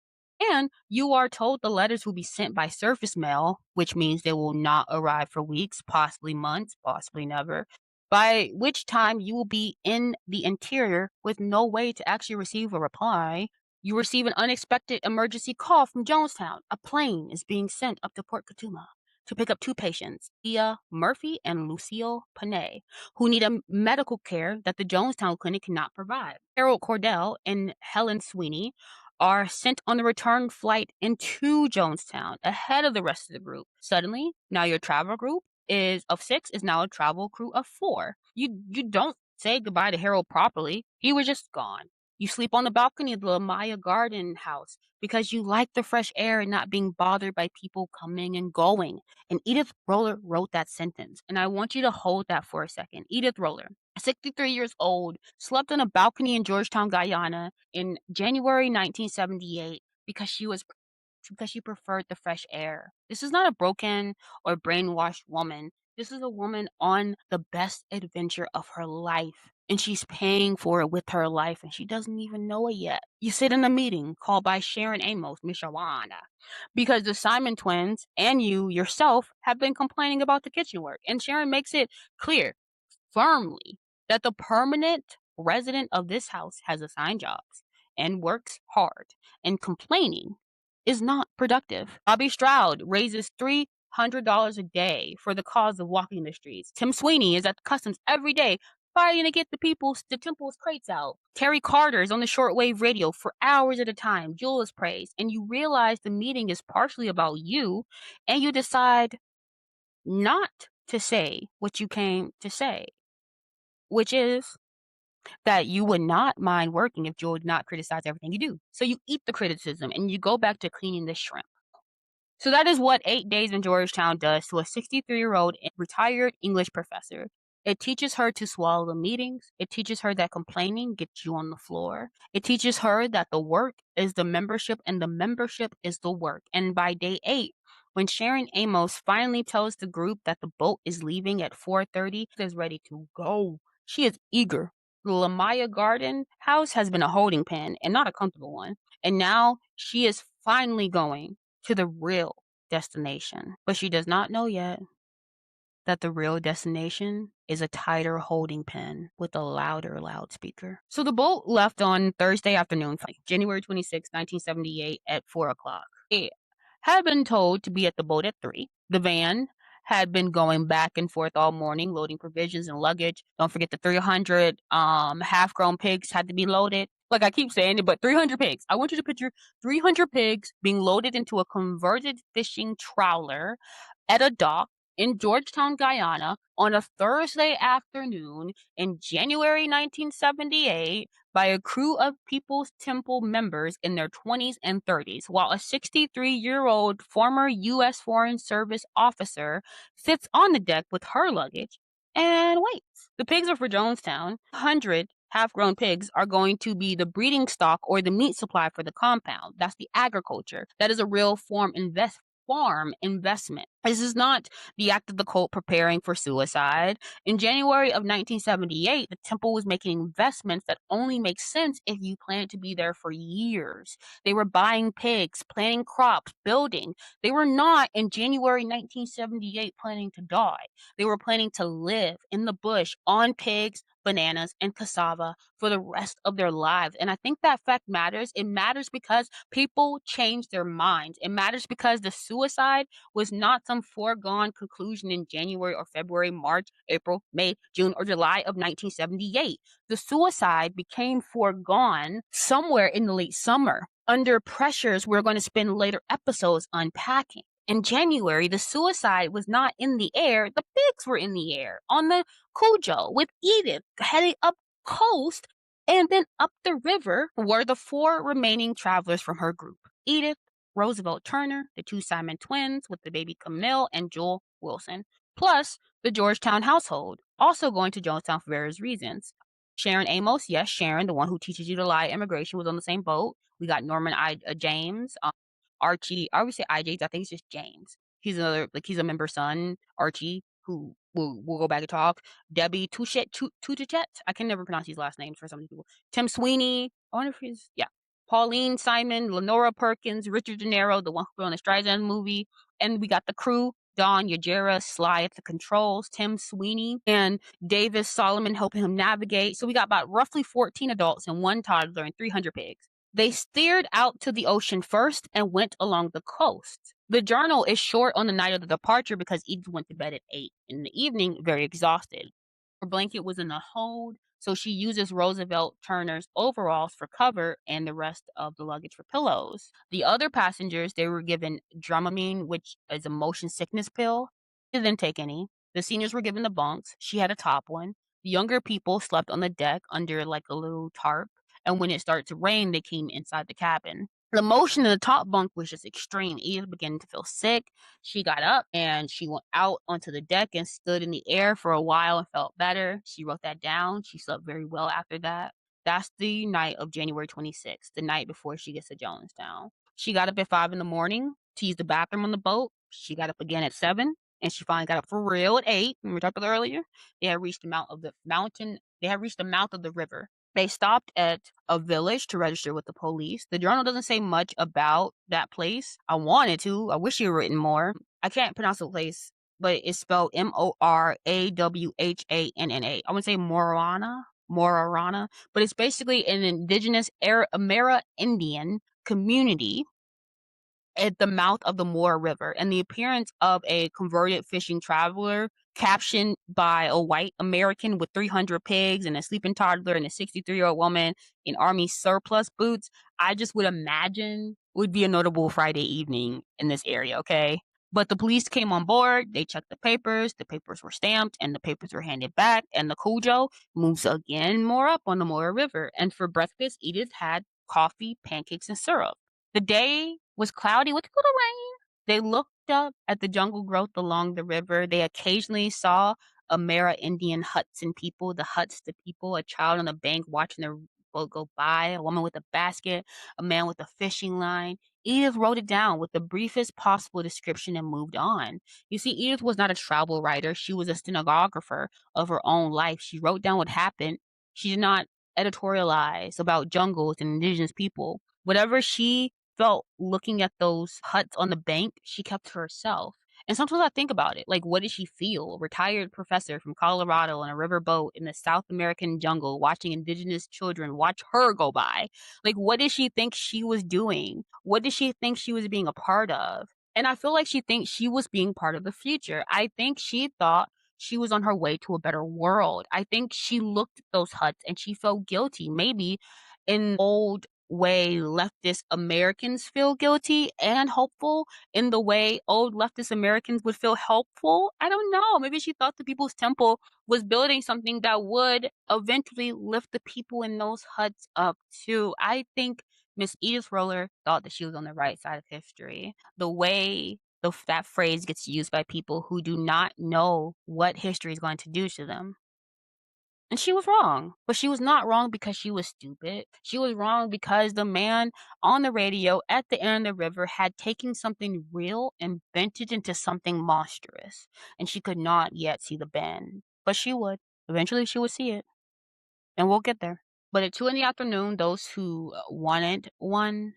And you are told the letters will be sent by surface mail, which means they will not arrive for weeks, possibly months, possibly never, by which time you will be in the interior with no way to actually receive a reply. You receive an unexpected emergency call from Jonestown. A plane is being sent up to Port Kaituma to pick up two patients, Thea Murphy and Lucille Panay, who need a medical care that the Jonestown clinic cannot provide. Harold Cordell and Helen Sweeney are sent on the return flight into Jonestown ahead of the rest of the group. Suddenly, now your travel group of 6 is now a travel crew of 4. You don't say goodbye to Harold properly. He was just gone. You sleep on the balcony of the Lamaya Garden house because you like the fresh air and not being bothered by people coming and going. And Edith Roller wrote that sentence. And I want you to hold that for a second. Edith Roller, 63 years old, slept on a balcony in Georgetown, Guyana in January 1978 because she preferred the fresh air. This is not a broken or brainwashed woman. This is a woman on the best adventure of her life, and she's paying for it with her life, and she doesn't even know it yet. You sit in a meeting called by Sharon Amos, Miss Shawana, because the Simon twins and you yourself have been complaining about the kitchen work, and Sharon makes it clear, firmly, that the permanent resident of this house has assigned jobs and works hard, and complaining is not productive. Bobby Stroud raises $300 a day for the cause of walking the streets. Tim Sweeney is at customs every day fighting to get the temple's crates out. Terry Carter is on the shortwave radio for hours at a time. Jewel is praised, and you realize the meeting is partially about you, and you decide not to say what you came to say, which is that you would not mind working if Joel did not criticize everything you do. So you eat the criticism and you go back to cleaning the shrimp. So that is what 8 days in Georgetown does to a 63-year-old retired English professor. It teaches her to swallow the meetings. It teaches her that complaining gets you on the floor. It teaches her that the work is the membership and the membership is the work. And by day 8, when Sharon Amos finally tells the group that the boat is leaving at 4:30, is ready to go. She is eager. The Lamaya Garden house has been a holding pen and not a comfortable one. And now she is finally going to the real destination. But she does not know yet that the real destination is a tighter holding pen with a louder loudspeaker. So the boat left on Thursday afternoon, January 26, 1978 at 4 o'clock. It had been told to be at the boat at 3. The van had been going back and forth all morning, loading provisions and luggage. Don't forget the 300 half-grown pigs had to be loaded. Like I keep saying it, but 300 pigs. I want you to picture 300 pigs being loaded into a converted fishing trawler at a dock in Georgetown, Guyana on a Thursday afternoon in January 1978 by a crew of People's Temple members in their 20s and 30s, while a 63-year-old former U.S. Foreign Service officer sits on the deck with her luggage and waits. The pigs are for Jonestown. 100 half-grown pigs are going to be the breeding stock or the meat supply for the compound. That's the agriculture. That is a real farm investment. This is not the act of the cult preparing for suicide. In January of 1978, the temple was making investments that only make sense if you plan to be there for years. They were buying pigs, planting crops, building. They were not in January 1978 planning to die. They were planning to live in the bush on pigs, bananas, and cassava for the rest of their lives. And I think that fact matters. It matters because people change their minds. It matters because the suicide was not some foregone conclusion in January or February, March, April, May, June, or July of 1978. The suicide became foregone somewhere in the late summer under pressures we're going to spend later episodes unpacking. In January, the suicide was not in the air, the pigs were in the air on the Cujo with Edith heading up coast, and then up the river were the four remaining travelers from her group: Edith, Roosevelt Turner, the two Simon twins with the baby Camille, and Joel Wilson, plus the Georgetown household, also going to Jonestown for various reasons. Sharon Amos, yes, Sharon, the one who teaches you to lie at immigration, was on the same boat. We got Norman James, Archie. I always say IJs. I think it's just James. He's another, like, he's a member's son, Archie, who we'll go back and talk. Debbie Tuchet. I can never pronounce these last names for some of these people. Tim Sweeney. I wonder if he's, yeah. Pauline Simon, Lenora Perkins, Richard De Niro, the one who put on the Streisand movie. And we got the crew: Don Yajira, Sly at the controls, Tim Sweeney, and Davis Solomon helping him navigate. So we got about roughly 14 adults and one toddler and 300 pigs. They steered out to the ocean first and went along the coast. The journal is short on the night of the departure because Edith went to bed at 8 in the evening, very exhausted. Her blanket was in the hold, so she uses Roosevelt Turner's overalls for cover and the rest of the luggage for pillows. The other passengers, they were given Dramamine, which is a motion sickness pill. She didn't take any. The seniors were given the bunks. She had a top one. The younger people slept on the deck under like a little tarp, and when it started to rain, they came inside the cabin. The motion in the top bunk was just extreme. Edith began to feel sick. She got up and she went out onto the deck and stood in the air for a while and felt better. She wrote that down. She slept very well after that. That's the night of January 26th, the night before she gets to Jonestown. She got up at 5 in the morning to use the bathroom on the boat. She got up again at 7, and she finally got up for real at 8. Remember we talked about earlier? They had reached the mouth of the mountain. They had reached the mouth of the river. They stopped at a village to register with the police. The journal doesn't say much about that place. I wanted to. I wish you had written more. I can't pronounce the place, but it's spelled Morawhanna. I would say Morarana, but it's basically an indigenous Amera Indian community at the mouth of the Moore River, and the appearance of a converted fishing traveler captioned by a white American with 300 pigs and a sleeping toddler and a 63-year-old woman in army surplus boots, I just would imagine would be a notable Friday evening in this area, okay? But the police came on board, they checked the papers were stamped, and the papers were handed back, and the Cujo moves again more up on the Moore River. And for breakfast, Edith had coffee, pancakes, and syrup. The day was cloudy with a little rain. They looked up at the jungle growth along the river. They occasionally saw Amera Indian huts and people, the huts, the people, a child on the bank watching their boat go by, a woman with a basket, a man with a fishing line. Edith wrote it down with the briefest possible description and moved on. You see, Edith was not a travel writer. She was a stenographer of her own life. She wrote down what happened. She did not editorialize about jungles and indigenous people. Whatever she felt looking at those huts on the bank, she kept to herself. And sometimes I think about it, like, what did she feel? A retired professor from Colorado on a river boat in the South American jungle watching indigenous children watch her go by. Like, what did she think she was doing? What did she think she was being a part of? And I feel like she thinks she was being part of the future. I think she thought she was on her way to a better world. I think she looked at those huts and she felt guilty, maybe in old way leftist Americans feel guilty and hopeful, in the way old leftist Americans would feel helpful. I don't know. Maybe she thought the People's Temple was building something that would eventually lift the people in those huts up too. I think Miss Edith Roller thought that she was on the right side of history. The way that phrase gets used by people who do not know what history is going to do to them. And she was wrong. But she was not wrong because she was stupid. She was wrong because the man on the radio at the end of the river had taken something real and bent it into something monstrous. And she could not yet see the bend. But she would. Eventually she would see it. And we'll get there. But at 2 in the afternoon, those who wanted one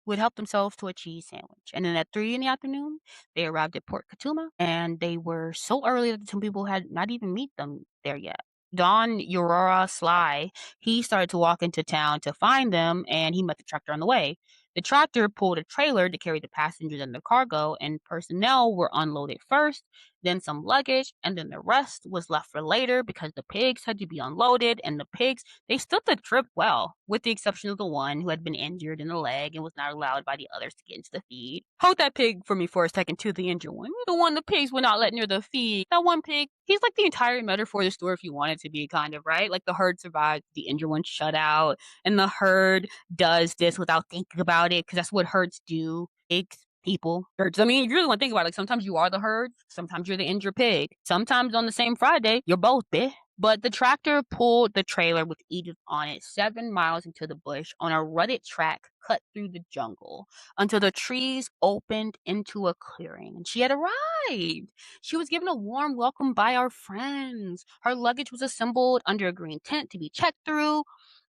would help themselves to a cheese sandwich. And then at 3 in the afternoon, they arrived at Port Katuma, and they were so early that some people had not even meet them there yet. Don Aurora Sly, he started to walk into town to find them, and he met the tractor on the way. The tractor pulled a trailer to carry the passengers and the cargo, and personnel were unloaded first, then some luggage, and then the rest was left for later because the pigs had to be unloaded, and the pigs, they stood the trip well, with the exception of the one who had been injured in the leg and was not allowed by the others to get into the feed. Hold that pig for me for a second to the injured one. The one the pigs would not let near the feed. That one pig, he's like the entire metaphor of the story if you want it to be, kind of, right? Like the herd survived, the injured one shut out, and the herd does this without thinking about it because that's what herds do. Pigs, people, herds. I mean, you really want to think about it. Like sometimes you are the herd, sometimes you're the injured pig. Sometimes on the same Friday, you're both, bitch. But the tractor pulled the trailer with Edith on it 7 miles into the bush on a rutted track cut through the jungle until the trees opened into a clearing. And she had arrived. She was given a warm welcome by our friends. Her luggage was assembled under a green tent to be checked through.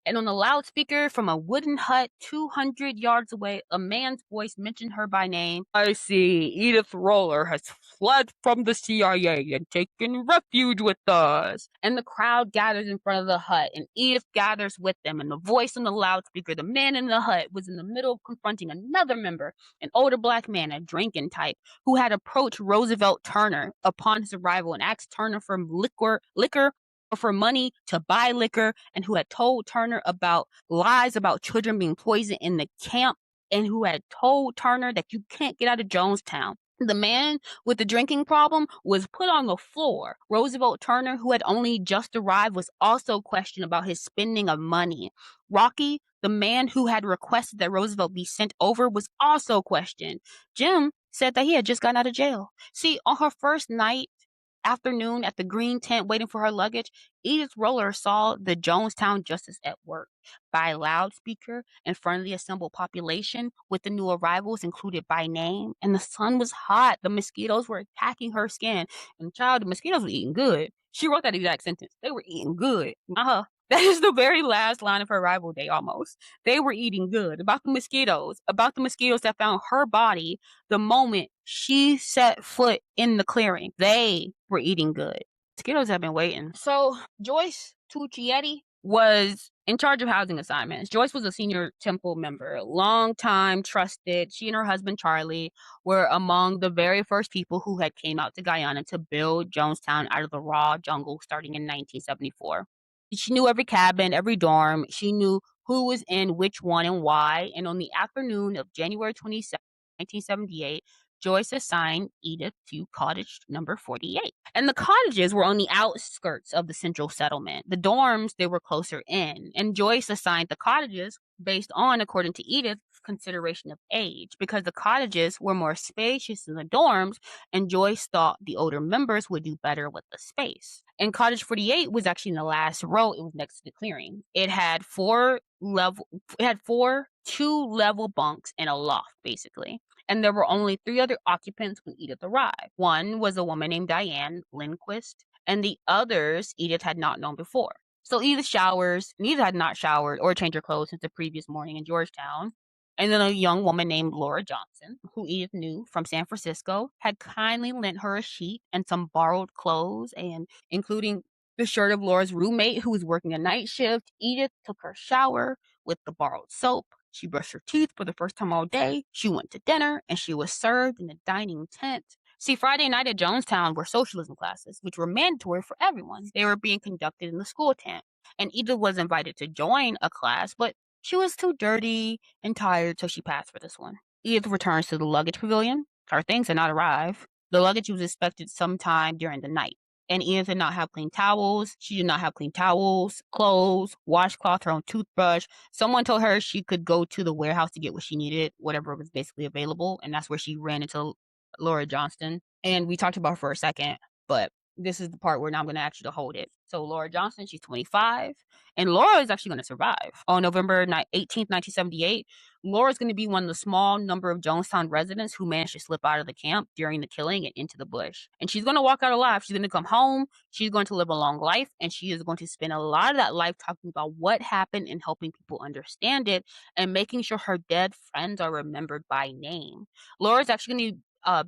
And on the loudspeaker from a wooden hut 200 yards away, a man's voice mentioned her by name. I see Edith Roller has fled from the CIA and taken refuge with us. And the crowd gathers in front of the hut, and Edith gathers with them. And the voice on the loudspeaker, the man in the hut, was in the middle of confronting another member, an older black man, a drinking type, who had approached Roosevelt Turner upon his arrival and asked Turner for liquor or for money to buy liquor, and who had told Turner about lies about children being poisoned in the camp, and who had told Turner that you can't get out of Jonestown. The man with the drinking problem was put on the floor. Roosevelt Turner, who had only just arrived, was also questioned about his spending of money. Rocky, the man who had requested that Roosevelt be sent over, was also questioned. Jim said that he had just gotten out of jail. See, on her first afternoon at the green tent waiting for her luggage, Edith Roller saw the Jonestown justice at work by loudspeaker in front of the assembled population, with the new arrivals included by name. And the sun was hot. The mosquitoes were attacking her skin. And child, the mosquitoes were eating good. She wrote that exact sentence. They were eating good. That is the very last line of her arrival day almost. They were eating good. About the mosquitoes that found her body the moment she set foot in the clearing. They were eating good. Mosquitoes have been waiting. So Joyce Tuccietti was in charge of housing assignments. Joyce was a senior Temple member, long time trusted. She and her husband Charlie were among the very first people who had came out to Guyana to build Jonestown out of the raw jungle starting in 1974. She knew every cabin, every dorm. She knew who was in which one and why. And on the afternoon of January 27, 1978, Joyce assigned Edith to cottage number 48. And the cottages were on the outskirts of the central settlement. The dorms, they were closer in. And Joyce assigned the cottages based on, according to Edith's consideration of age, because the cottages were more spacious than the dorms, and Joyce thought the older members would do better with the space. And cottage 48 was actually in the last row. It was next to the clearing. It had four 2-level bunks and a loft, basically. And there were only 3 other occupants when Edith arrived. One was a woman named Diane Lindquist, and the others Edith had not known before. So Edith showers. Edith had not showered or changed her clothes since the previous morning in Georgetown. And then a young woman named Laura Johnson, who Edith knew from San Francisco, had kindly lent her a sheet and some borrowed clothes, and including the shirt of Laura's roommate who was working a night shift. Edith took her shower with the borrowed soap. She brushed her teeth for the first time all day. She went to dinner, and she was served in the dining tent. See, Friday night at Jonestown were socialism classes, which were mandatory for everyone. They were being conducted in the school tent, and Edith was invited to join a class, but she was too dirty and tired, so she passed for this one. Edith returns to the luggage pavilion. Her things had not arrived. The luggage was expected sometime during the night. And Edith did not have clean towels. She did not have clean towels, clothes, washcloth, her own toothbrush. Someone told her she could go to the warehouse to get what she needed, whatever was basically available. And that's where she ran into Laura Johnston. And we talked about her for a second, but this is the part where now I'm gonna ask you to hold it. So Laura Johnson, she's 25, and Laura is actually gonna survive. On November 18th, 1978, Laura's gonna be one of the small number of Jonestown residents who managed to slip out of the camp during the killing and into the bush. And she's gonna walk out alive. She's gonna come home. She's going to live a long life, and she is going to spend a lot of that life talking about what happened and helping people understand it and making sure her dead friends are remembered by name. Laura's actually going to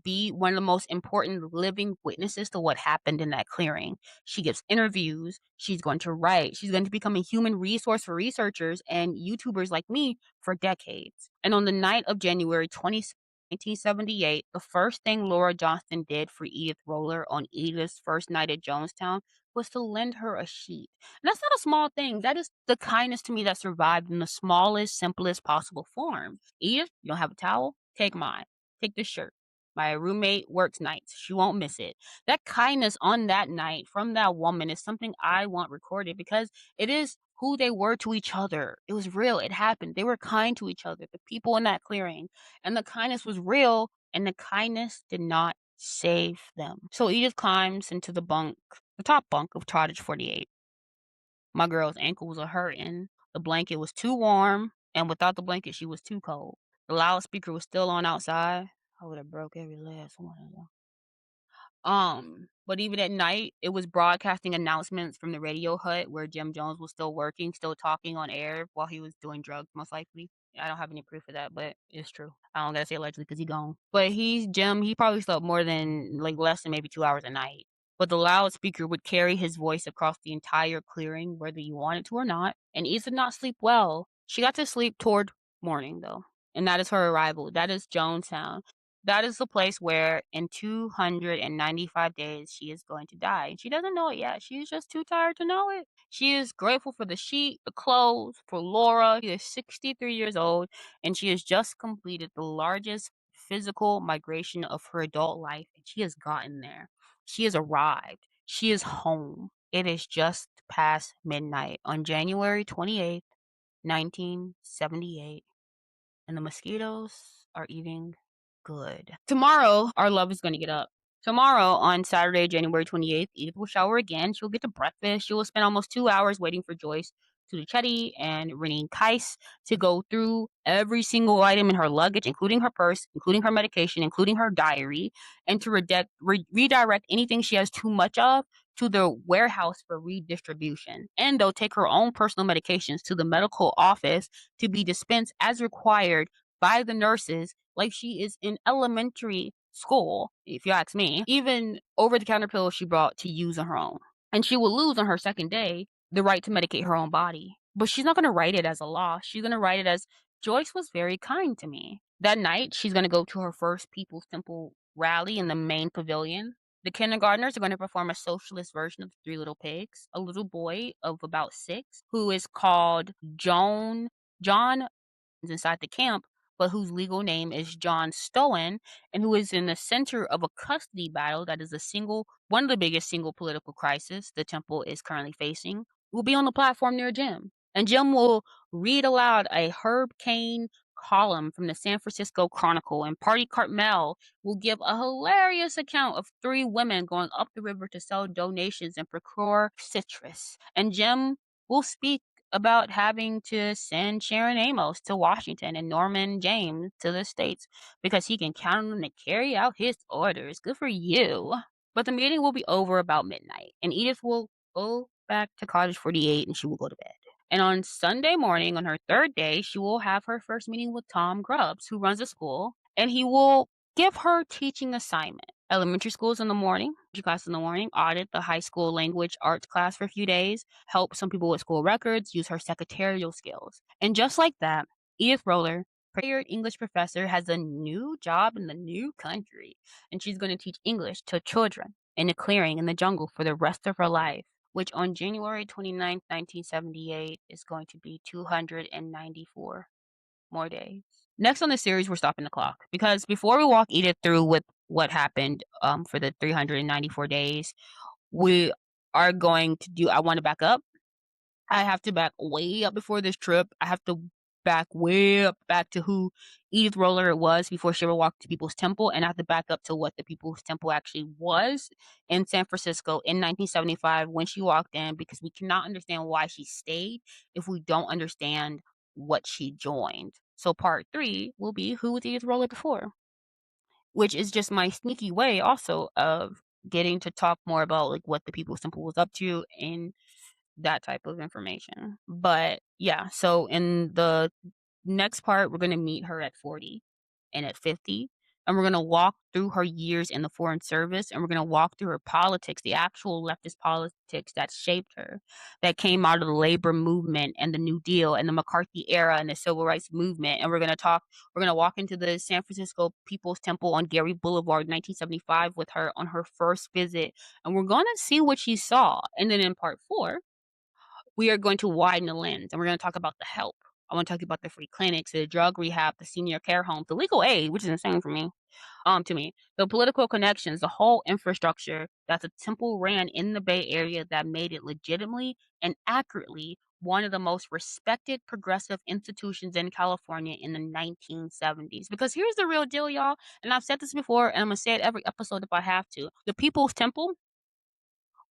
be one of the most important living witnesses to what happened in that clearing. She gives interviews. She's going to write. She's going to become a human resource for researchers and YouTubers like me for decades. And on the night of January 20th, 1978, the first thing Laura Johnston did for Edith Roller on Edith's first night at Jonestown was to lend her a sheet. And that's not a small thing. That is the kindness to me that survived in the smallest, simplest possible form. Edith, you don't have a towel? Take mine. Take this shirt. My roommate works nights. She won't miss it. That kindness on that night from that woman is something I want recorded because it is who they were to each other. It was real. It happened. They were kind to each other, the people in that clearing. And the kindness was real, and the kindness did not save them. So Edith climbs into the top bunk of Cottage 48. My girl's ankles are hurting. The blanket was too warm, and without the blanket, she was too cold. The loudspeaker was still on outside. I would have broke every last one of them. But even at night, it was broadcasting announcements from the radio hut where Jim Jones was still working, still talking on air while he was doing drugs, most likely. I don't have any proof of that, but it's true. I don't gotta say allegedly because he gone. But Jim, he probably slept more than less than maybe 2 hours a night. But the loudspeaker would carry his voice across the entire clearing, whether you wanted to or not. And Eve did not sleep well. She got to sleep toward morning, though. And that is her arrival. That is Jonestown. That is the place where in 295 days she is going to die. And she doesn't know it yet. She's just too tired to know it. She is grateful for the sheet, the clothes, for Laura. She is 63 years old, and she has just completed the largest physical migration of her adult life, and she has gotten there. She has arrived. She is home. It is just past midnight on January 28th, 1978, and the mosquitoes are eating good. Tomorrow, our love is going to get up. Tomorrow, on Saturday, January 28th, Edith will shower again. She'll get to breakfast. She will spend almost 2 hours waiting for Joyce Tudichetti and Renee Kais to go through every single item in her luggage, including her purse, including her medication, including her diary, and to redirect anything she has too much of to the warehouse for redistribution. And they'll take her own personal medications to the medical office to be dispensed as required by the nurses like she is in elementary school, if you ask me. Even over-the-counter pills she brought to use on her own. And she will lose on her second day the right to medicate her own body. But she's not going to write it as a loss. She's going to write it as, Joyce was very kind to me. That night, she's going to go to her first People's Temple rally in the main pavilion. The kindergartners are going to perform a socialist version of Three Little Pigs. A little boy of about 6 who is called John inside the camp, but whose legal name is John Stowen, and who is in the center of a custody battle that is one of the biggest single political crisis the temple is currently facing, will be on the platform near Jim. And Jim will read aloud a Herb Cain column from the San Francisco Chronicle, and Party Cartmel will give a hilarious account of 3 women going up the river to sell donations and procure citrus. And Jim will speak about having to send Sharon Amos to Washington and Norman James to the States because he can count on them to carry out his orders. Good for you. But the meeting will be over about midnight, and Edith will go back to Cottage 48 and she will go to bed. And on Sunday morning, on her 3rd day, she will have her first meeting with Tom Grubbs, who runs the school, and he will give her teaching assignment. Elementary schools in the morning, class in the morning, audit the high school language arts class for a few days, help some people with school records, use her secretarial skills. And just like that, Edith Roller, retired English professor, has a new job in the new country, and she's going to teach English to children in a clearing in the jungle for the rest of her life, which on January 29th, 1978 is going to be 294 more days. Next on the series, we're stopping the clock because before we walk Edith through with what happened for the 394 days, we are going to I want to back up. I have to back way up before this trip. I have to back way up back to who Edith Roller was before she ever walked to People's Temple, and I have to back up to what the People's Temple actually was in San Francisco in 1975 when she walked in, because we cannot understand why she stayed if we don't understand what she joined. So part 3 will be who was Edith Roller before, which is just my sneaky way also of getting to talk more about like what the People's Temple was up to and that type of information. But yeah, so in the next part, we're gonna meet her at 40 and at 50, and we're gonna walk through her years in the foreign service, and we're gonna walk through her politics, the actual leftist politics that shaped her, that came out of the labor movement and the New Deal and the McCarthy era and the civil rights movement. And we're gonna walk into the San Francisco People's Temple on Gary Boulevard, 1975, with her on her first visit, and we're gonna see what she saw. And then in part 4, we are going to widen the lens and we're going to talk about the help. I want to talk about the free clinics, the drug rehab, the senior care homes, the legal aid, which is insane for me, to me, the political connections, the whole infrastructure that the temple ran in the Bay Area that made it legitimately and accurately one of the most respected progressive institutions in California in the 1970s. Because here's the real deal, y'all, and I've said this before, and I'm gonna say it every episode if I have to. The People's Temple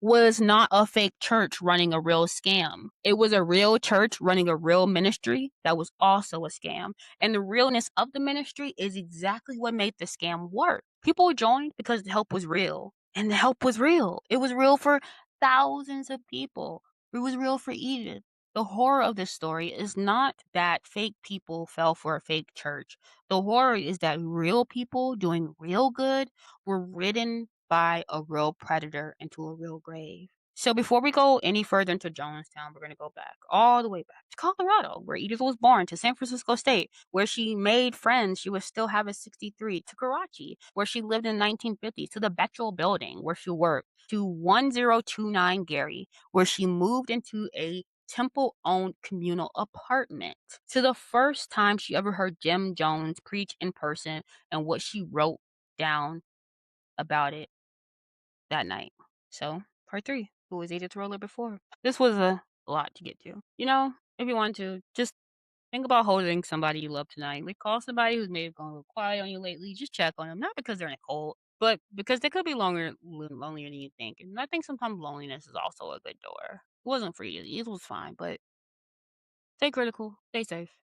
was not a fake church running a real scam. It was a real church running a real ministry that was also a scam. And the realness of the ministry is exactly what made the scam work. People joined because the help was real. And the help was real. It was real for thousands of people. It was real for Edith. The horror of this story is not that fake people fell for a fake church. The horror is that real people doing real good were ridden by a real predator into a real grave. So before we go any further into Jonestown, we're going to go back, all the way back to Colorado, where Edith was born, to San Francisco State, where she made friends she was still having 63, to Karachi, where she lived in the 1950s, to the Betchel building, where she worked, to 1029 Gary, where she moved into a temple-owned communal apartment, to the first time she ever heard Jim Jones preach in person and what she wrote down about it that night. So, part 3, who was Edith Roller before? This was a lot to get to. You know, if you want to, just think about holding somebody you love tonight. Like, call somebody who's maybe gone a little quiet on you lately. Just check on them, not because they're in a cold, but because they could be lonelier than you think. And I think sometimes loneliness is also a good door. It wasn't for you. It was fine, but stay critical, stay safe.